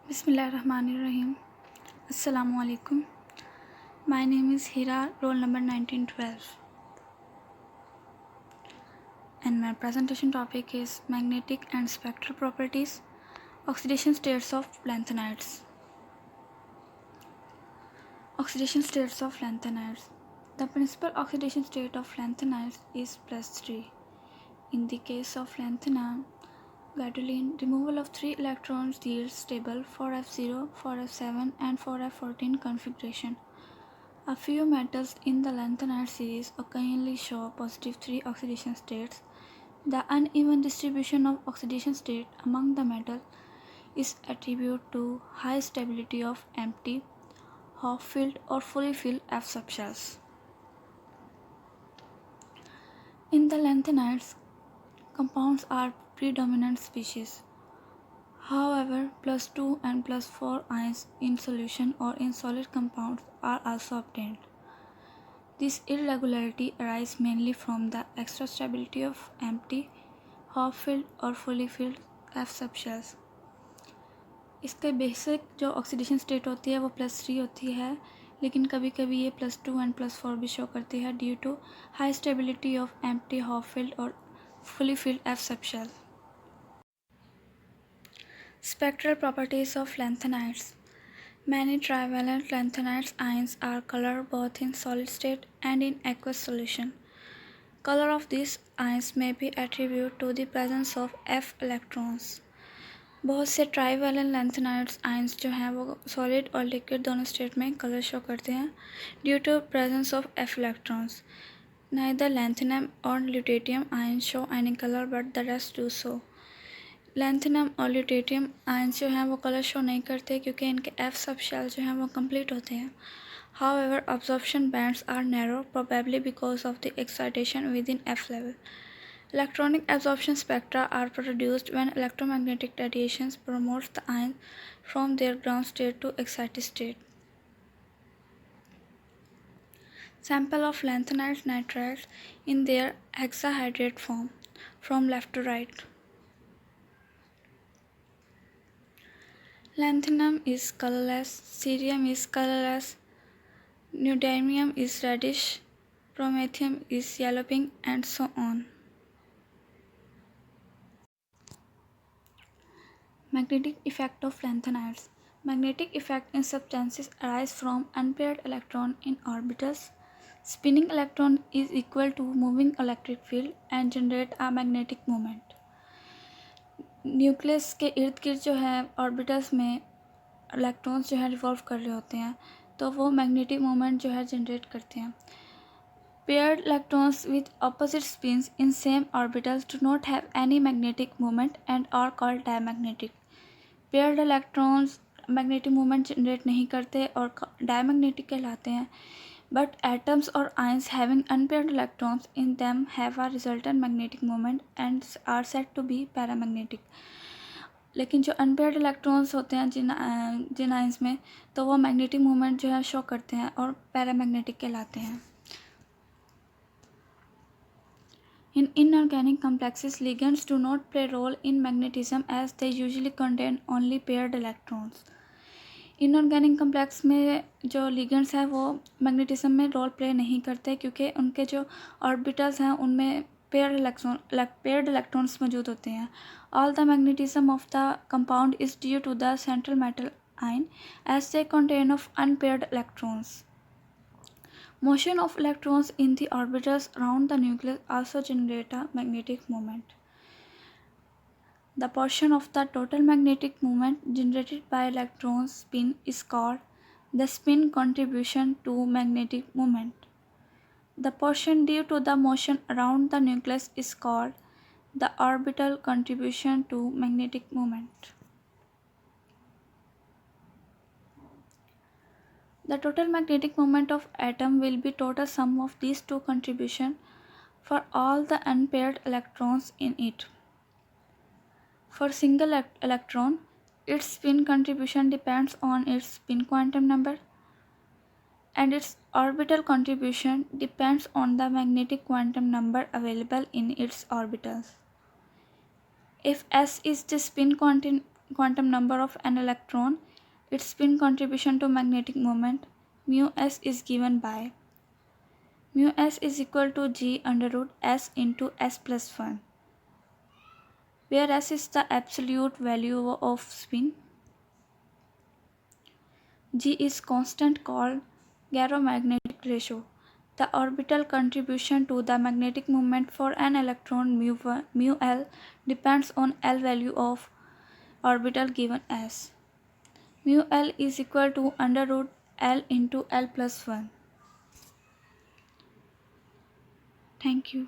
Bismillahirrahmanirrahim. Assalamu alaikum. My name is Hira, roll number 1912. And my presentation topic is magnetic and spectral properties, oxidation states of lanthanides. Oxidation states of lanthanides. The principal oxidation state of lanthanides is +3. In the case of lanthanide, gadolinium, removal of 3 electrons yields stable 4f0, 4f7 and 4f14 configuration. A few metals in the lanthanide series occasionally show positive 3 oxidation states. The uneven distribution of oxidation state among the metals is attributed to high stability of empty, half-filled or fully filled F subshells. In the lanthanides, compounds are predominant species. However, +2 and +4 ions in solution or in solid compounds are also obtained. This irregularity arises mainly from the extra stability of empty, half-filled or fully filled F subshells. इसके basic जो oxidation state होती है वो +3 होती है, लेकिन कभी कभी ये +2 एंड +4 भी शो करती है due to high stability of empty, half-filled और fully filled F subshell. Spectral properties of lanthanides. Many trivalent lanthanide ions are colored both in solid state and in aqueous solution. Color of these ions may be attributed to the presence of F electrons. बहुत से trivalent lanthanides ions जो हैं वो solid और liquid दोनों state में colour show करते हैं due to presence of F electrons. Neither lanthanum or lutetium ions show any color but the rest do so. Lanthanum और ल्यूटेटियम आयंस जो हैं वो कलर शो नहीं करते क्योंकि इनके F सबशेल जो हैं वो कंप्लीट होते हैं. However, absorption bands are narrow, probably because of the excitation within F level. Electronic absorption spectra are produced when electromagnetic radiation promotes the ions from their ground state to excited state. Sample of lanthanide nitrides in their hexahydrate form, from left to right. Lanthanum is colorless, cerium is colorless, neodymium is reddish, promethium is yellow pink, and so on. Magnetic effect of lanthanides. Magnetic effect in substances arise from unpaired electron in orbitals. Spinning electron is equal to moving electric field and generate a magnetic moment. Nucleus के इर्द गिर्द जो है orbitals में electrons जो है revolve कर रहे होते हैं तो वो मैग्नेटिक मोमेंट जो है जनरेट करते हैं. Paired electrons with opposite spins in same orbitals do not have any magnetic moment and are called diamagnetic. Paired electrons magnetic moment generate नहीं करते और diamagnetic कहलाते हैं. But atoms or ions having unpaired electrons in them have a resultant magnetic moment and are said to be paramagnetic. लेकिन जो unpaired electrons होते हैं जिन ions में तो वो मैग्नेटिक मोमेंट जो है शो करते हैं और पैरामैग्नेटिक कहलाते हैं. In inorganic complexes, ligands do not play a role in magnetism as they usually contain only paired electrons. Inorganic complex में जो लिगेंड्स हैं वो मैग्नेटिज्म में रोल प्ले नहीं करते क्योंकि उनके जो ऑर्बिटल्स हैं उनमें पेयर्ड इलेक्ट्रॉन्स मौजूद होते हैं. All the magnetism of the compound is due to the central metal ion as they contain of unpaired electrons. Motion of electrons in the orbitals around the nucleus also generate a magnetic moment. The portion of the total magnetic moment generated by electrons spin is called the spin contribution to magnetic moment. The portion due to the motion around the nucleus is called the orbital contribution to magnetic moment. The total magnetic moment of atom will be total sum of these two contributions for all the unpaired electrons in it. For single electron, its spin contribution depends on its spin quantum number, and its orbital contribution depends on the magnetic quantum number available in its orbitals. If S is the spin quantum number of an electron, its spin contribution to magnetic moment, mu s is given by mu s is equal to g under root s into s plus 1, where s is the absolute value of spin. G is constant called Garomagnetic ratio. The orbital contribution to the magnetic moment for an electron mu L depends on L value of orbital given S. Mu L is equal to under root L into L plus 1. Thank you.